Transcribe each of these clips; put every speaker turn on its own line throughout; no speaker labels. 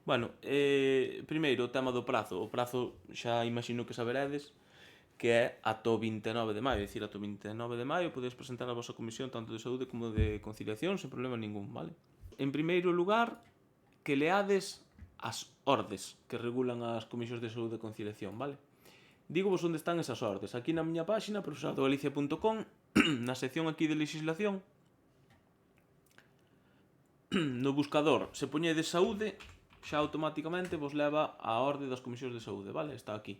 Bueno, primeiro o tema do prazo. O prazo xa imagino que saberedes que é ata o 29 de maio, é dicir, ata o 29 de maio podedes presentar a vosa comisión tanto de saúde como de conciliación sen problema ningún, vale? En primeiro lugar, que leades as ordes que regulan as comisións de saúde e conciliación, vale? Digo vos onde están esas ordes. Aquí na miña páxina, profesoradogalicia.com, na sección aquí de legislación, no buscador, se poñedes saúde, xa automáticamente vos leva a orde das comisións de saúde, vale? Está aquí.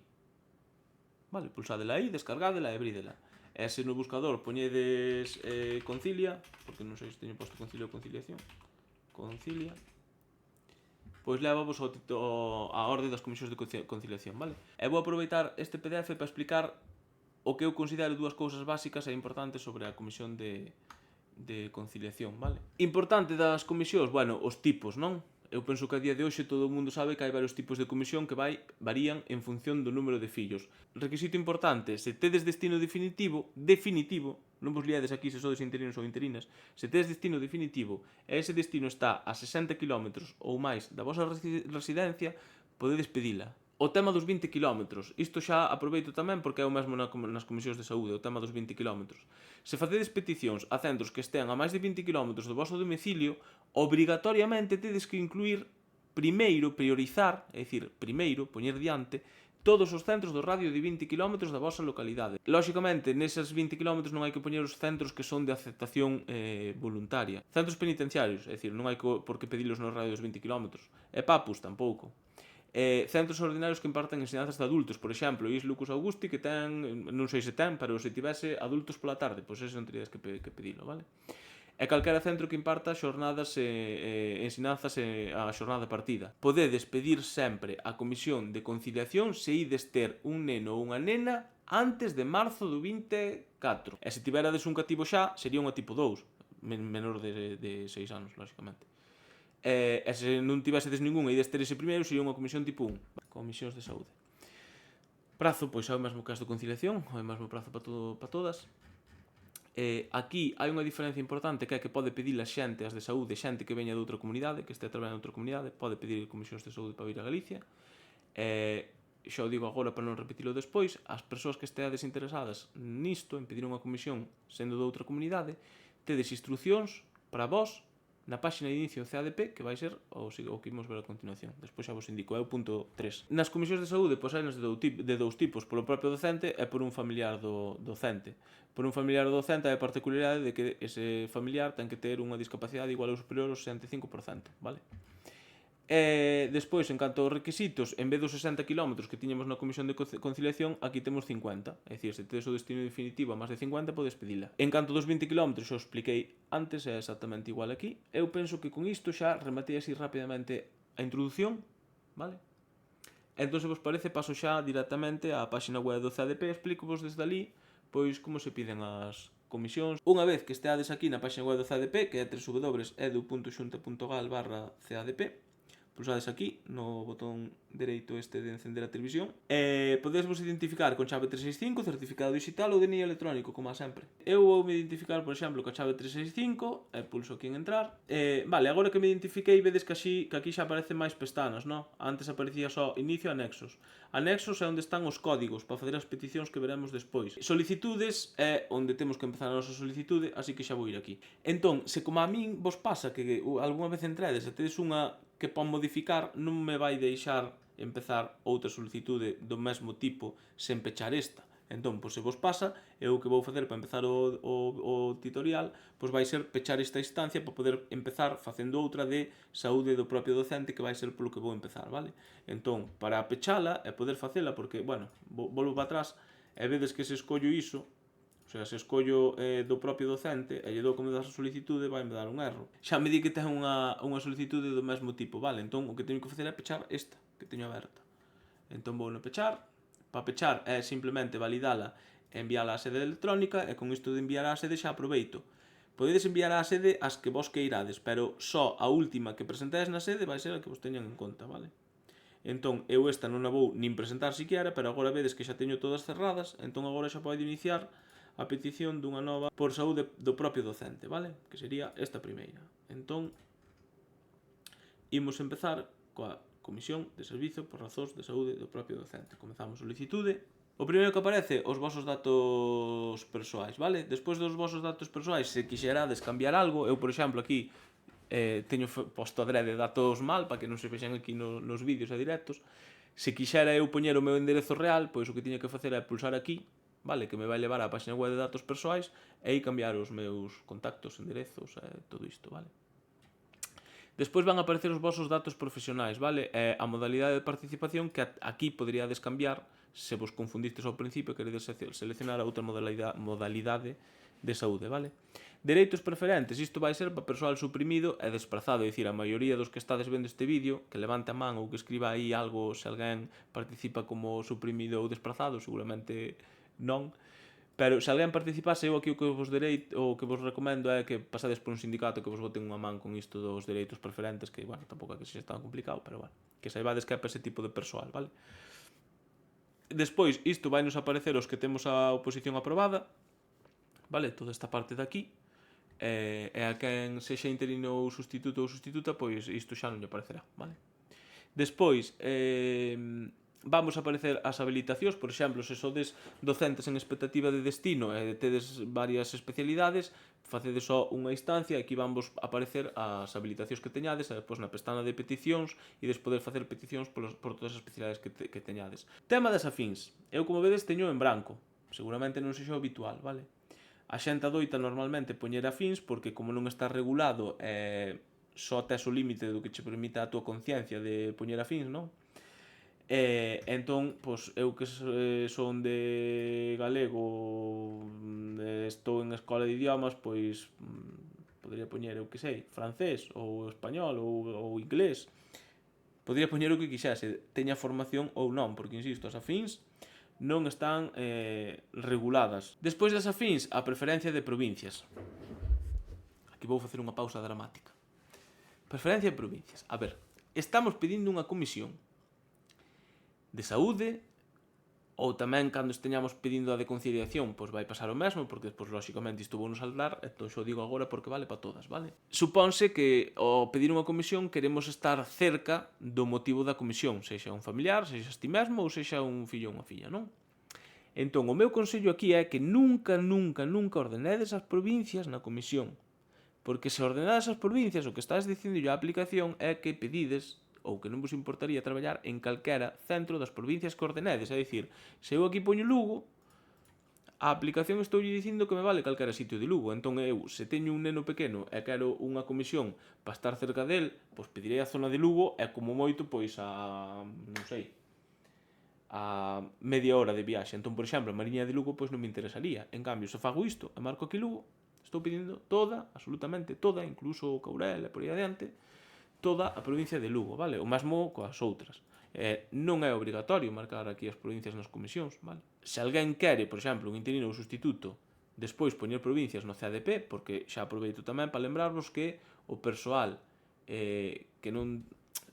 Vale, pulsadela aí, descargadela e abrídela. E se no buscador poñedes concilia, porque non sei se teño posto concilio ou conciliación, concilia, pois leva vos a orde das comisións de conciliación, vale? E vou aproveitar este PDF para explicar o que eu considero dúas cousas básicas e importantes sobre a comisión de conciliación, vale? Importante das comisións, bueno, os tipos, non? Eu penso que a día de hoxe todo o mundo sabe que hai varios tipos de comisión que varían en función do número de fillos. Requisito importante, se tedes destino definitivo, non vos liades aquí se sodes interinos ou interinas, se tedes destino definitivo e ese destino está a 60 km ou máis da vosa residencia, podedes pedila. O tema dos 20 km, isto xa aproveito tamén porque é o mesmo nas comisións de saúde, o tema dos 20 km. Se facedes peticións a centros que estean a máis de 20 km do voso domicilio, obrigatoriamente tedes que incluir primeiro, priorizar, é dicir, primeiro, poñer diante, todos os centros do radio de 20 km da vosa localidade. Lóxicamente, neses 20 km non hai que poñer os centros que son de aceptación voluntaria. Centros penitenciarios, é dicir, non hai por que pedilos no radio dos 20 km. E papus, tampouco. Centros ordinarios que imparten ensinanzas de adultos, por exemplo, Is Lucus Augusti, que ten, non sei se ten, pero se tivese adultos pola tarde, pois ese non terías que pedilo, vale? E calquera centro que imparta xornadas ensinanzas a xornada partida. Podedes pedir sempre a comisión de conciliación se ides ter un neno ou unha nena antes de marzo do 24. E se tiverades un cativo xa, sería unha tipo 2, menor de 6 anos, lóxicamente. E se non tivesedes ningún e ides ter ese primeiro, sería unha comisión tipo 1, comisións de saúde. Prazo, pois é o mesmo que as de conciliación, é o mesmo prazo para todas. Aquí hai unha diferencia importante que é que pode pedir a xente, as de saúde, xente que veña de outra comunidade, que este traballando en outra comunidade, pode pedir comisións de saúde para vir a Galicia. Xa o digo agora para non repetilo despois, as persoas que esteades interesadas nisto, en pedir unha comisión sendo de outra comunidade, tedes instruccións para vos na páxina de inicio CADP, que vai ser o que imos ver a continuación. Despois xa vos indico, é o punto 3. Nas comisións de saúde, pois hai de dous tipos, polo propio docente e por un familiar do docente. Por un familiar do docente hai a particularidade de que ese familiar ten que ter unha discapacidade igual ou superior ao 65%, vale? E despois, en canto aos requisitos, en vez dos 60 km que tiñamos na comisión de conciliación, aquí temos 50. É dicir, se tedes o destino definitivo a máis de 50, podes pedila. En canto dos 20 km, xa o expliquei antes, é exactamente igual aquí. Eu penso que con isto xa rematei así rapidamente a introducción, vale? Entón, se vos parece, paso xa directamente á páxina web do CADP, explico-vos desde ali, pois, como se piden as comisións. Unha vez que esteades aquí na páxina web do CADP, que é www.edu.xunta.gal/CADP, pulsades aquí no botón dereito este de encender a televisión e podedes vos identificar con chave 365, certificado digital ou DNI electrónico, como a sempre. Eu vou me identificar, por exemplo, coa chave 365 e pulso aquí en entrar. Vale, agora que me identifiquei, vedes que aquí xa aparecen máis pestanas, non? Antes aparecía só inicio e anexos. Anexos é onde están os códigos para facer as peticións que veremos despois. Solicitudes é onde temos que empezar a nosa solicitude, así que xa vou ir aquí. Entón, se como a min vos pasa que algunha vez entredes e tedes unha que pon modificar, non me vai deixar empezar outra solicitude do mesmo tipo sen pechar esta. Entón, pois se vos pasa, eu o que vou facer para empezar o tutorial, pois vai ser pechar esta instancia para poder empezar facendo outra de saúde do propio docente, que vai ser polo que vou empezar, vale? Entón, para pechala e poder facela, porque, bueno, volvo para atrás e vedes que se escollo iso, o sea, se escollo do propio docente e lle dou como dar a solicitude, vai me dar un erro. Xa me di que ten unha solicitude do mesmo tipo, vale? Entón, o que teño que facer é pechar esta, que teño aberta. Entón, vou no pechar. Para pechar é simplemente validala e enviala á sede electrónica, e con isto de enviar á sede xa aproveito. Podedes enviar á sede as que vos queirades, pero só a última que presentedes na sede vai ser a que vos teñan en conta, vale? Entón, eu esta non a vou nin presentar siquiera, pero agora vedes que xa teño todas cerradas, entón agora xa podo iniciar a petición dunha nova por saúde do propio docente, vale? Que sería esta primeira. Entón, imos empezar coa Comisión de Servizo por razóns de saúde do propio docente. Comezamos a solicitude. O primeiro que aparece, os vosos datos persoais, vale? Despois dos vosos datos persoais, se quixerades cambiar algo, eu, por exemplo, aquí teño posto adrede datos mal, para que non se vexan aquí nos vídeos e directos. Se quixera eu poñer o meu enderezo real, pois o que tiña que facer é pulsar aquí, vale? Que me vai levar á página web de datos persoais e aí cambiar os meus contactos, enderezos e todo isto, vale? Despois van a aparecer os vosos datos profesionais, vale? A modalidade de participación que aquí poderíades cambiar se vos confundistes ao principio e queredes seleccionar a outra modalidade de saúde, vale? Dereitos preferentes, isto vai ser para persoal suprimido e desprazado, é dicir, a maioría dos que estades vendo este vídeo, que levante a man ou que escriba aí algo se alguén participa como suprimido ou desprazado, seguramente non, pero se alguén participase, eu aquí o que vos recomendo é que pasades por un sindicato que vos boten unha man con isto dos dereitos preferentes, que, bueno, tampouco é que sexa tan complicado, pero, bueno, que saibades que é para ese tipo de persoal, vale? Despois, isto vai nos aparecer os que temos a oposición aprobada, vale, toda esta parte de aquí, e a quen sexa interino ou sustituto ou sustituta, pois isto xa non lle aparecerá, vale? Despois, vamos a aparecer as habilitacións, por exemplo, se sodes docentes en expectativa de destino e tedes varias especialidades, facedes só unha instancia e aquí van vos aparecer as habilitacións que teñades e depois na pestana de peticións e poder facer peticións por todas as especialidades que teñades. Tema das afíns. Eu, como vedes, teño en branco. Seguramente non sexa habitual, vale? A xente adoita normalmente poñer afíns porque como non está regulado só tes o límite do que che permite a tua conciencia de poñer afíns, non? Entón, pois, eu que son de galego, estou en escola de idiomas, pois podría poñer, eu que sei, francés ou español ou inglés. Podría poñer o que quixese, teña formación ou non, porque, insisto, as afíns non están reguladas. Despois das afíns, a preferencia de provincias. Aquí vou facer unha pausa dramática. Preferencia de provincias. A ver, estamos pedindo unha comisión de saúde, ou tamén cando esteñamos pedindo a de conciliación, pois vai pasar o mesmo, porque despois, lóxicamente, isto vou nos saldar, entón xo digo agora porque vale para todas, vale? Supónse que ao pedir unha comisión queremos estar cerca do motivo da comisión, sexa un familiar, sexa ti mesmo ou sexa un fillo ou unha filla, non? Entón, o meu consello aquí é que nunca ordenedes as provincias na comisión, porque se ordenades as provincias, o que estás dicindo a aplicación é que pedides ou que non vos importaría traballar en calquera centro das provincias que ordenedes. É dicir, se eu aquí poño Lugo, a aplicación estou dicindo que me vale calquera sitio de Lugo. Entón eu, se teño un neno pequeno e quero unha comisión para estar cerca del, pois pedirei a zona de Lugo e como moito, pois a, non sei, a media hora de viaxe. Entón, por exemplo, a Mariña de Lugo pois non me interesaría. En cambio, se fago isto e marco aquí Lugo, estou pedindo toda, absolutamente toda, incluso o Courel e por aí adiante, toda a provincia de Lugo, vale? O mesmo coas outras. Non é obrigatorio marcar aquí as provincias nas comisións, vale? Se alguén quere, por exemplo, un interino ou sustituto, despois poñer provincias no CADP, porque xa aproveito tamén para lembrarvos que o persoal que non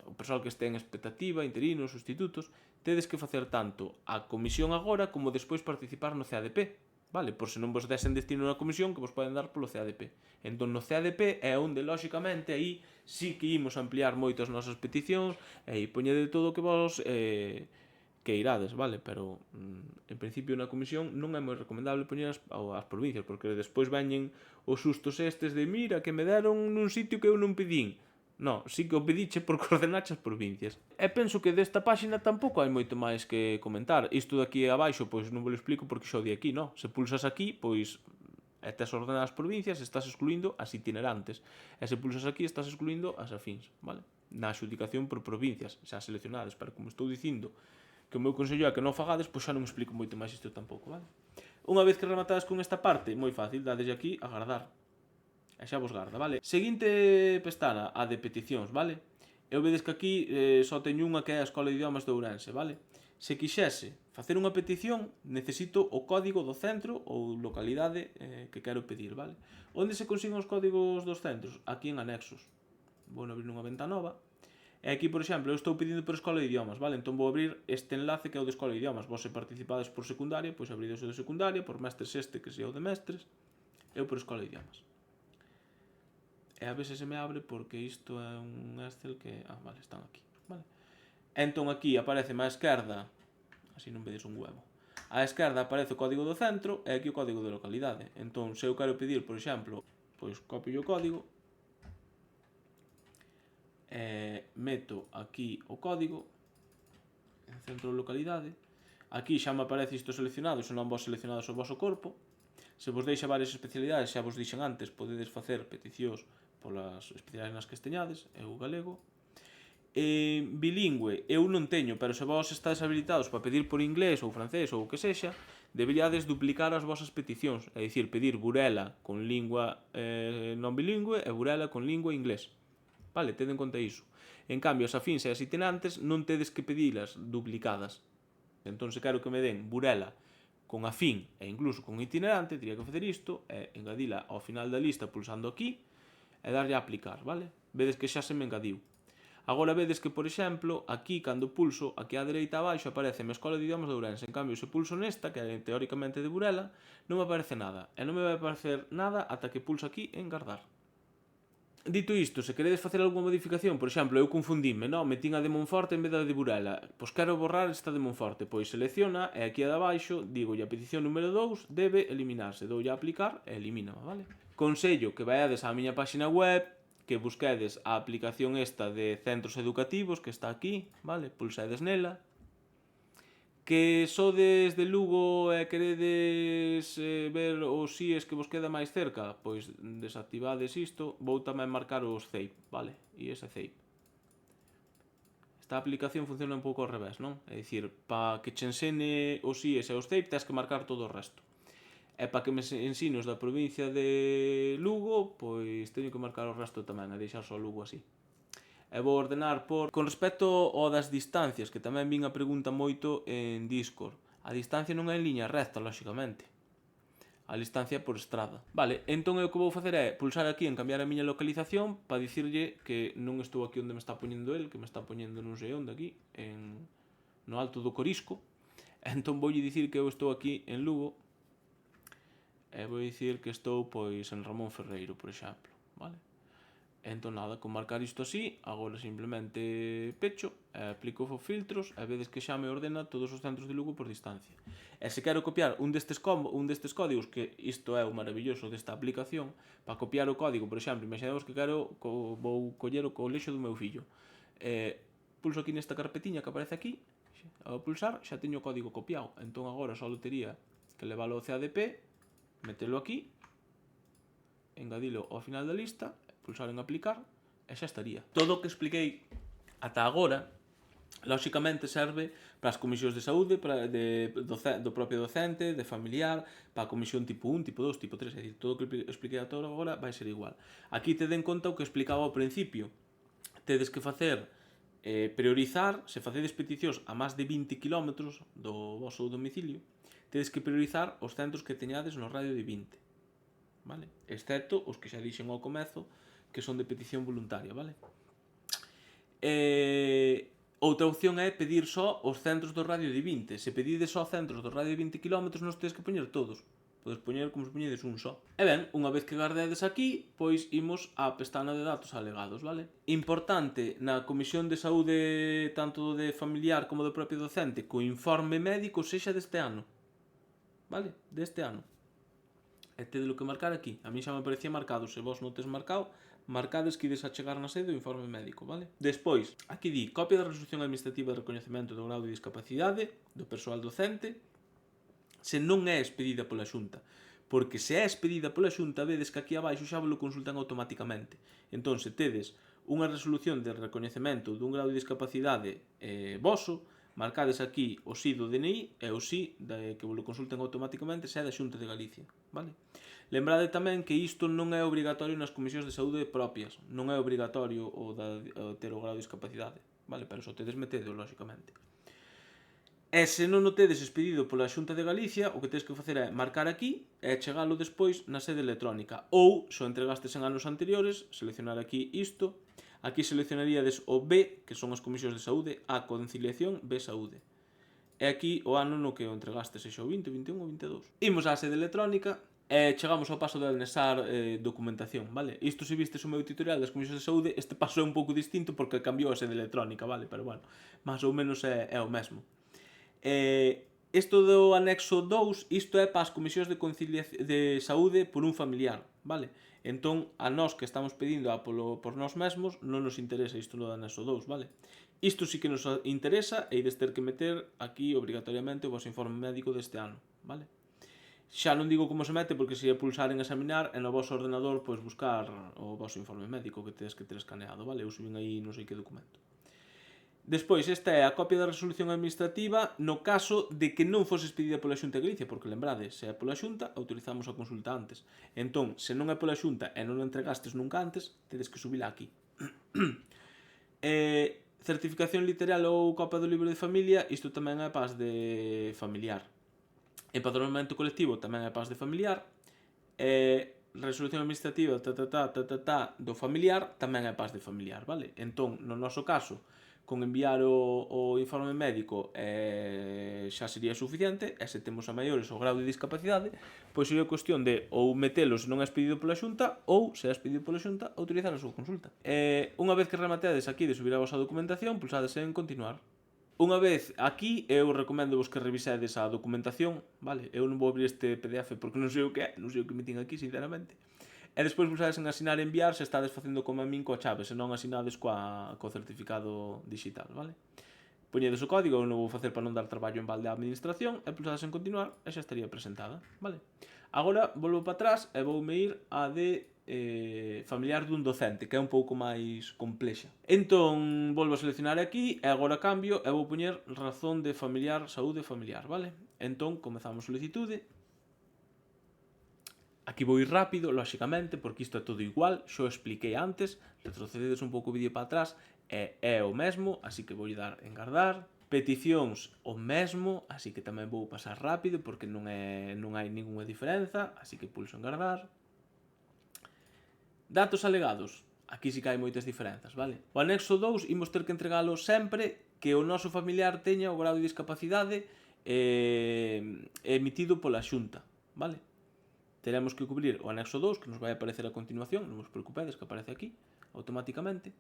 o persoal que este en expectativa, interinos, sustitutos, tedes que facer tanto a comisión agora como despois participar no CADP, vale? Por se non vos desen destino na comisión que vos poden dar polo CADP. Entón no CADP é onde, lóxicamente, aí sí que imos ampliar moito as nosas peticións e aí poñede todo o que vos que irades, vale? Pero en principio na comisión non é moi recomendable poñer as provincias, porque despois veñen os sustos estes de mira que me deron nun sitio que eu non pedín. No, sí que o pediche porque ordenache as provincias. E penso que desta páxina tampouco hai moito máis que comentar. Isto de aquí abaixo, pois non vos lo explico porque xo di aquí, no? Se pulsas aquí, pois tes ordenadas as provincias, estás excluindo as itinerantes. E se pulsas aquí, estás excluindo as afíns, vale? Na adxudicación por provincias, xa seleccionadas, pero como estou dicindo que o meu consello é que non fagades, pois xa non explico moito máis isto tampouco, vale? Unha vez que rematades con esta parte, moi fácil, dades aquí a guardar. E xa vos garda, vale? Seguinte pestana, a de peticións, vale? Eu vedes que aquí só teño unha que é a Escola de Idiomas de Ourense, vale? Se quixese facer unha petición, necesito o código do centro ou localidade que quero pedir, vale? Onde se consiguen os códigos dos centros? Aquí en anexos. Vou abrir unha venta nova. E aquí, por exemplo, eu estou pedindo por Escola de Idiomas, vale? Entón vou abrir este enlace que é o de Escola de Idiomas. Vos se participades por secundaria, pois abrides o de secundaria, por mestres este que sea o de mestres, eu por Escola de Idiomas. E a veces se me abre porque isto é un Excel que... vale, están aquí, vale? Entón aquí aparece á esquerda, así non vedes un huevo, á esquerda aparece o código do centro e aquí o código de localidade. Entón, se eu quero pedir, por exemplo, pois copio o código, meto aquí o código, en centro de localidade, aquí xa me aparece isto seleccionado, se non vos seleccionados o voso corpo. Se vos deixa varias especialidades, xa vos dixen antes, podedes facer peticións polas especialidades nas que esteñades, eu galego. Bilingüe eu non teño, pero se vos estades habilitados para pedir por inglés ou francés ou o que sexa, deberíades duplicar as vosas peticións, é dicir, pedir Burela con lingua non bilingüe e Burela con lingua inglés. Vale, tede en conta iso. En cambio, as afíns e as itinerantes non tedes que pedilas duplicadas. Entón, se quero que me den Burela con afín e incluso con itinerante, teria que facer isto e engadila ao final da lista pulsando aquí e darlle a aplicar, vale? Vedes que xa se me engadiu. Agora vedes que, por exemplo, aquí, cando pulso, aquí á dereita abaixo aparece a Escola de Idiomas de Ourense. En cambio, se pulso nesta, que é teóricamente de Burela, non me aparece nada. E non me vai aparecer nada ata que pulso aquí en guardar. Dito isto, se queredes facer algunha modificación, por exemplo, eu confundíme, non? Metín a de Monforte en vez da de Burela. Pois quero borrar esta de Monforte. Pois selecciona e aquí a de abaixo, digo, a petición número 2 debe eliminarse. Doulle a aplicar e elimina, vale? Consello que vaiades á miña página web, que busquedes a aplicación esta de centros educativos que está aquí, vale? Pulsedes nela. Que sodes de Lugo e queredes ver os SIES que vos queda máis cerca, pois desactivades isto. Vou tamén marcar os CEIP, vale? E ese CEIP. Esta aplicación funciona un pouco ao revés, non? É dicir, para que che ensene os SIES e os CEIP tens que marcar todo o resto. E para que me ensine os da provincia de Lugo, pois teño que marcar o resto tamén, e deixar só Lugo así. E vou ordenar por... Con respecto ao das distancias, que tamén vin a pregunta moito en Discord. A distancia non é en liña recta, lóxicamente. A distancia é por estrada. Vale, entón o que vou facer é pulsar aquí en cambiar a miña localización para dicirlle que non estou aquí onde me está poñendo el, que me está poñendo non sei onde aquí, no alto do Corisco. Entón voulle dicir que eu estou aquí en Lugo, e vou dicir que estou pois en Ramón Ferreiro, por exemplo, vale? Entón nada, con marcar isto así, agora simplemente pecho, aplico os filtros e vedes que xa me ordena todos os centros de Lugo por distancia. E se quero copiar un destes códigos, que isto é o maravilloso desta aplicación, para copiar o código, por exemplo, imaginemos que vou coller o colexo do meu fillo. Pulso aquí nesta carpetiña que aparece aquí, ao pulsar xa teño o código copiado, entón agora só tería que leválo ao CADP, metelo aquí, engadilo ao final da lista, pulsar en aplicar e xa estaría. Todo o que expliquei ata agora, lóxicamente serve para as comisións de saúde, do propio docente, de familiar, para a comisión tipo 1, tipo 2, tipo 3, é dicir, todo o que expliquei ata agora vai ser igual. Aquí te den conta o que explicaba ao principio. Tedes que facer priorizar, se facedes peticións a máis de 20 km do voso domicilio, tedes que priorizar os centros que teñades no radio de 20, vale? Excepto os que xa dixen ao comezo, que son de petición voluntaria, vale? Outra opción é pedir só os centros do radio de 20. Se pedides só centros do radio de 20 km, non os tedes que poñer todos. Podes poñer como se poñedes un só. E ben, unha vez que gardedes aquí, pois imos á pestana de datos alegados, vale? Importante na comisión de saúde tanto de familiar como do propio docente, que o informe médico sexa deste ano, vale? Deste ano. E tedes que marcar aquí. A mí xa me parecía marcado. Se vos non tes marcado, marcades que ides a chegar na sede o informe médico, vale? Despois, aquí di copia da resolución administrativa de recoñecemento do grau de discapacidade do persoal docente se non é expedida pola Xunta. Porque se é expedida pola Xunta, vedes que aquí abaixo xa vos lo consultan automáticamente. Entón, se tedes unha resolución de recoñecemento dun grau de discapacidade voso, marcades aquí o sí do DNI e o sí que vos lo consulten automáticamente se é da Xunta de Galicia, vale? Lembrade tamén que isto non é obrigatorio nas comisións de saúde propias, non é obrigatorio o ter o grau de discapacidade, vale? Pero só tedes metedo, lóxicamente. E se non o tedes expedido pola Xunta de Galicia, o que tedes que facer é marcar aquí e chegalo despois na sede electrónica. Ou, se o entregastes en anos anteriores, seleccionar aquí isto. Aquí seleccionaríades o B, que son as comisións de saúde, A, conciliación, B, saúde. E aquí o ano no que o entregastes, sexa o 20, o 21 ou 22. Imos á sede electrónica E chegamos ao paso de anexar documentación, vale? Isto se vistes o meu tutorial das comisións de saúde, este paso é un pouco distinto porque cambiou a sede electrónica, vale? Pero bueno, máis ou menos é o mesmo. Isto do anexo 2, isto é para as comisións de saúde por un familiar, vale? Entón, a nós que estamos pedindo por nós mesmos, non nos interesa isto do anexo 2, vale? Isto sí que nos interesa e ides ter que meter aquí obrigatoriamente o vosso informe médico deste ano, vale? Xa non digo como se mete porque se é pulsar en examinar e no voso ordenador pois buscar o voso informe médico que tedes que ter escaneado, vale? Eu subín aí non sei que documento. Despois, esta é a copia da resolución administrativa no caso de que non foses pedida pola Xunta de Galicia, porque lembrade, se é pola Xunta, autorizamos a consulta antes. Entón, se non é pola Xunta e non o entregastes nunca antes, tedes que subila aquí. Certificación literal ou copia do libro de familia, isto tamén é pas de familiar. Empadronamento colectivo tamén é pas de familiar. Resolución administrativa do familiar tamén é pas de familiar, vale? Entón, no noso caso, con enviar o informe médico xa sería suficiente, e se temos a maiores o grau de discapacidade, pois sería cuestión de ou metelo se non és pedido pola Xunta ou, se és pedido pola Xunta, autorizar a súa consulta. Unha vez que rematedes aquí de subir a vosa documentación, pulsades en continuar. Unha vez aquí, eu recomendo vos que revisedes a documentación, vale? Eu non vou abrir este PDF porque non sei o que é, non sei o que metín aquí, sinceramente. E despois pulsades en asinar e enviar se estades facendo como a min coa chave, se non asinades co certificado digital, vale? Poñedes o código, eu non vou facer para non dar traballo en balde á administración, e pulsades en continuar e xa estaría presentada, vale? Agora volvo para atrás e voume ir a de familiar dun docente, que é un pouco máis complexa. Entón, volvo a seleccionar aquí e agora cambio e vou poñer razón de familiar, saúde familiar, vale? Entón, comezamos solicitude. Aquí vou ir rápido, lóxicamente, porque isto é todo igual, xo expliquei antes, retrocededes un pouco o vídeo para atrás, é o mesmo, así que vou dar en guardar. Peticións o mesmo, así que tamén vou pasar rápido, porque non hai ninguna diferenza, así que pulso en guardar. Datos alegados, aquí sí que hai moitas diferenzas, vale? O anexo 2 imos ter que entregalo sempre que o noso familiar teña o grado de discapacidade emitido pola Xunta, vale? Teremos que cubrir o anexo 2, que nos vai aparecer a continuación, non vos preocupedes, que aparece aquí, automáticamente.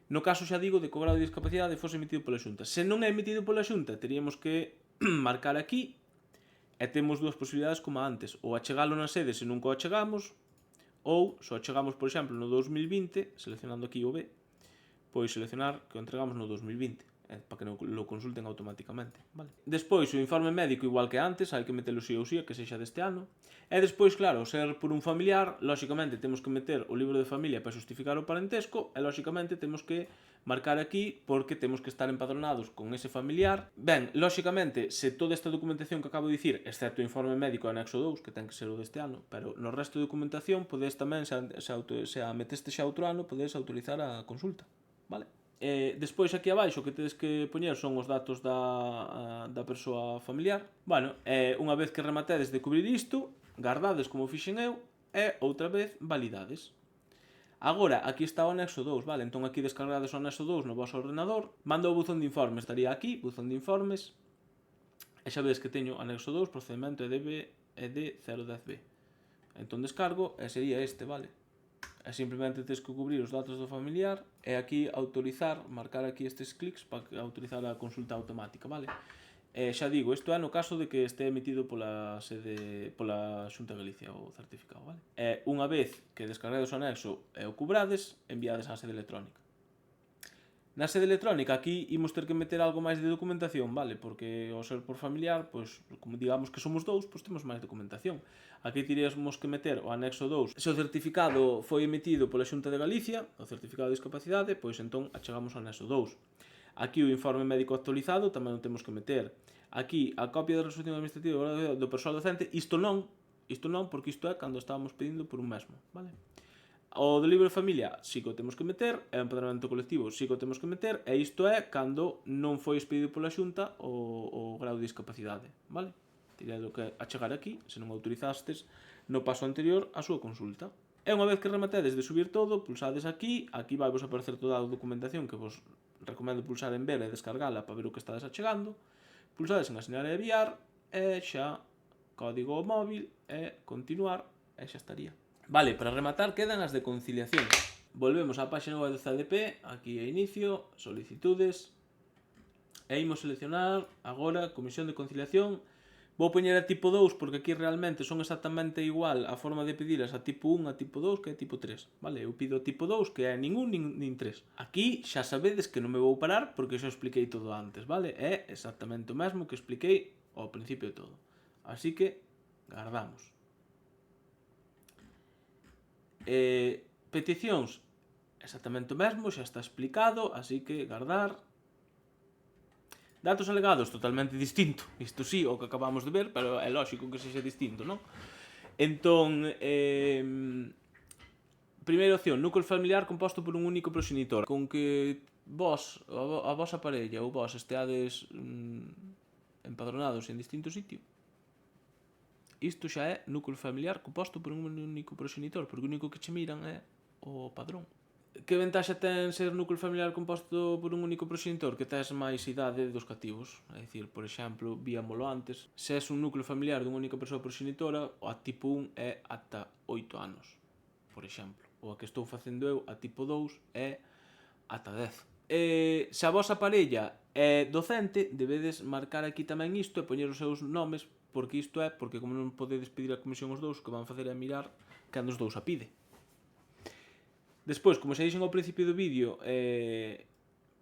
No caso, xa digo, de que o grado de discapacidade fose emitido pola Xunta. Se non é emitido pola Xunta, teríamos que marcar aquí, e temos dúas posibilidades como antes, ou achegalo na sede se nunca o achegamos, ou, se o achegamos, por exemplo, no 2020, seleccionando aquí o B, pois seleccionar que o entregamos no 2020. Para que lo consulten automáticamente, vale? Despois, o informe médico igual que antes, hai que metelo sí ou sí, que sexa deste ano. E despois, claro, ser por un familiar, lóxicamente temos que meter o libro de familia para justificar o parentesco e lóxicamente temos que marcar aquí porque temos que estar empadronados con ese familiar. Ben, lóxicamente, se toda esta documentación que acabo de dicir, excepto o informe médico anexo 2, que ten que ser o deste ano, pero no resto de documentación podes tamén, se a meteste xa outro ano, podes autorizar a consulta, vale? Despois aquí abaixo o que tedes que poñer son os datos da persoa familiar. Bueno, unha vez que rematedes de cubrir isto, guardades como fixen eu e outra vez validades. Agora, aquí está o anexo 2, vale? Entón aquí descargades o anexo 2 no vosso ordenador, mando o buzón de informes, estaría aquí, buzón de informes, e xa vedes que teño anexo 2, procedimento ED 010B. Entón descargo e sería este, vale? E simplemente tens que cubrir os datos do familiar e aquí autorizar, marcar aquí estes clics para autorizar a consulta automática, vale? Xa digo, isto é no caso de que este emitido pola Xunta de Galicia o certificado, vale? Unha vez que descargades o anexo e o cubrades, enviades á sede electrónica. Na sede electrónica aquí imos ter que meter algo máis de documentación, vale? Porque ao ser por familiar, pois, como digamos que somos dous, pois temos máis documentación. Aquí teríamos que meter o anexo 2. Se o certificado foi emitido pola Xunta de Galicia, o certificado de discapacidade, pois entón achegamos o anexo 2. Aquí o informe médico actualizado tamén o temos que meter. Aquí a copia da resolución administrativa do persoal docente, isto non, porque isto é cando estábamos pedindo por un mesmo, vale? O do libro de familia si que o temos que meter, e o empadronamento colectivo si que o temos que meter, e isto é cando non foi expedido pola Xunta o grau de discapacidade, vale? Teria que achegar aquí, se non autorizastes no paso anterior a súa consulta. E unha vez que rematedes de subir todo, pulsades aquí vai vos aparecer toda a documentación que vos recomendo pulsar en ver e descargala para ver o que estades achegando, pulsades en asinar e enviar, e xa código móvil e continuar, e xa estaría. Vale, para rematar quedan as de conciliación. Volvemos á página web do CDP, aquí a inicio, solicitudes, e imos seleccionar agora Comisión de Conciliación. Vou poñer a tipo 2 porque aquí realmente son exactamente igual a forma de pedilas a tipo 1 a tipo 2 que a tipo 3, vale? Eu pido a tipo 2 que é nin 1 nin 3. Aquí xa sabedes que non me vou parar porque xa expliquei todo antes, vale? É exactamente o mesmo que expliquei ao principio de todo. Así que guardamos. Peticións, exactamente o mesmo, xa está explicado, así que guardar. Datos alegados, totalmente distinto. Isto sí, o que acabamos de ver, pero é lógico que sexa distinto, non? Entón, primeira opción, núcleo familiar composto por un único proxenitor. Con que vos, a vosa parella ou vos esteades empadronados en distinto sitio, isto xa é núcleo familiar composto por un único proxenitor, porque o único que che miran é o padrón. Que ventaxa ten ser núcleo familiar composto por un único proxenitor? Que tes máis idade dos cativos. É dicir, por exemplo, víamolo antes, se és un núcleo familiar dunha única persoa proxenitora, a tipo 1 é ata 8 anos, por exemplo. Ou a que estou facendo eu, a tipo 2, é ata 10. Se a vosa parella é docente, debedes marcar aquí tamén isto e poñer os seus nomes, porque isto é, porque como non podedes pedir a comisión os dous, o que van facer é mirar quen dos dous a pide. Despois, como xa dixen ao principio do vídeo,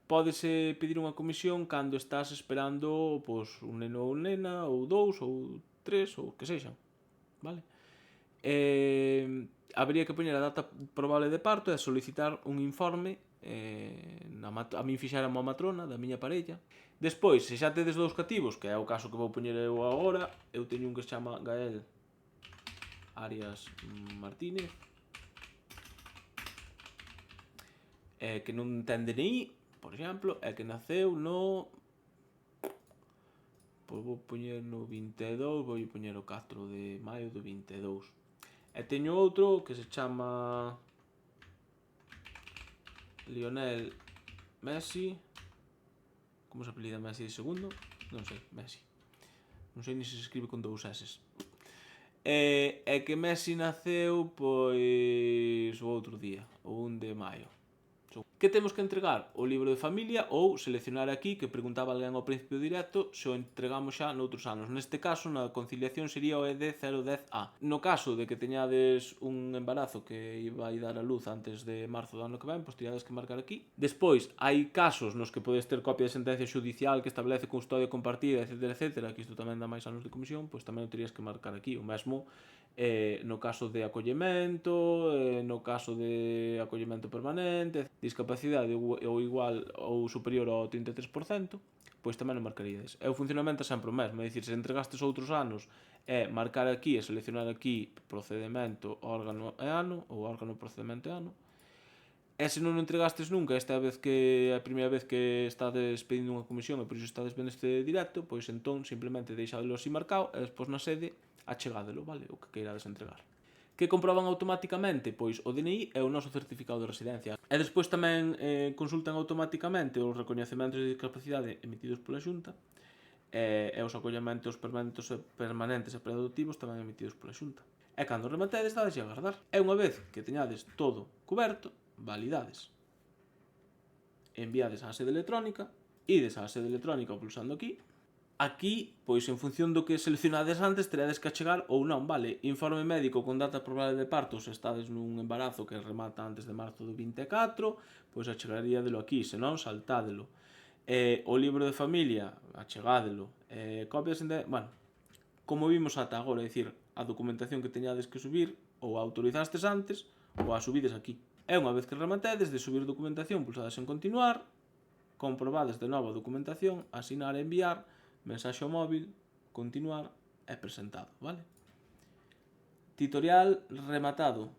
pódese pedir unha comisión cando estás esperando un neno ou nena, ou 2, ou 3, ou que sexan, vale? Habría que poñer a data probable de parto e solicitar un informe, a min fixáramo a matrona da miña parella. Despois, se xa tedes dous cativos, que é o caso que vou poñer eu agora, eu teño un que se chama Gael Arias Martínez, que non ten DNI, por exemplo, e que naceu no... Pois vou poñer no 22, vou poñer o 4 de maio do 22. E teño outro que se chama Lionel Messi. Como se apelida Messi de segundo? Non sei, Messi. Non sei ni se escribe con 2 S. E que Messi naceu, pois, o outro día, o 1 de maio. Que temos que entregar? O libro de familia ou seleccionar aquí, que preguntaba alguén ao principio directo, se o entregamos xa noutros anos. Neste caso, na conciliación sería o ED 010A. No caso de que teñades un embarazo que iba a dar a luz antes de marzo do ano que ven, pois teríades que marcar aquí. Despois, hai casos nos que podes ter copia de sentencia xudicial que establece custodia compartida, etc, que isto tamén dá máis anos de comisión, pois tamén o terías que marcar aquí. O mesmo no caso de acollemento, no caso de acollemento permanente, discapacidade ou igual ou superior ao 33%, pois tamén o marcaríades. E o funcionamento é sempre o mesmo, é dicir, se entregastes outros anos, é marcar aquí e seleccionar aquí procedimento, órgano e ano, ou órgano, procedimento e ano. E se non o entregastes nunca, esta vez que é a primeira vez que estades pedindo unha comisión e por iso estades vendo este directo, pois entón simplemente deixadelo así marcado e despois na sede achegádelo, vale? O que queirades entregar. Que comproban automáticamente? Pois o DNI é o noso certificado de residencia. E despois tamén consultan automáticamente os recoñecementos de discapacidade emitidos pola Xunta e os acollementos permanentes e preadoptivos tamén emitidos pola Xunta. E cando rematedes, dades a agardar. E unha vez que teñades todo coberto, validades. Enviades á sede electrónica, ides á sede electrónica pulsando aquí. Aquí, pois en función do que seleccionades antes, teredes que achegar ou non, vale? Informe médico con data probable de parto se estades nun embarazo que remata antes de marzo do 24, pois achegaríadelo aquí, se non, saltádelo. O libro de familia, achegádelo. Copias de... Bueno, como vimos ata agora, é dicir, a documentación que teñades que subir ou a autorizastes antes ou a subides aquí. E unha vez que rematedes de subir documentación, pulsades en continuar, comprobades de novo a documentación, asinar e enviar, mensaxe ao móvil, continuar e presentado, vale? Titorial rematado.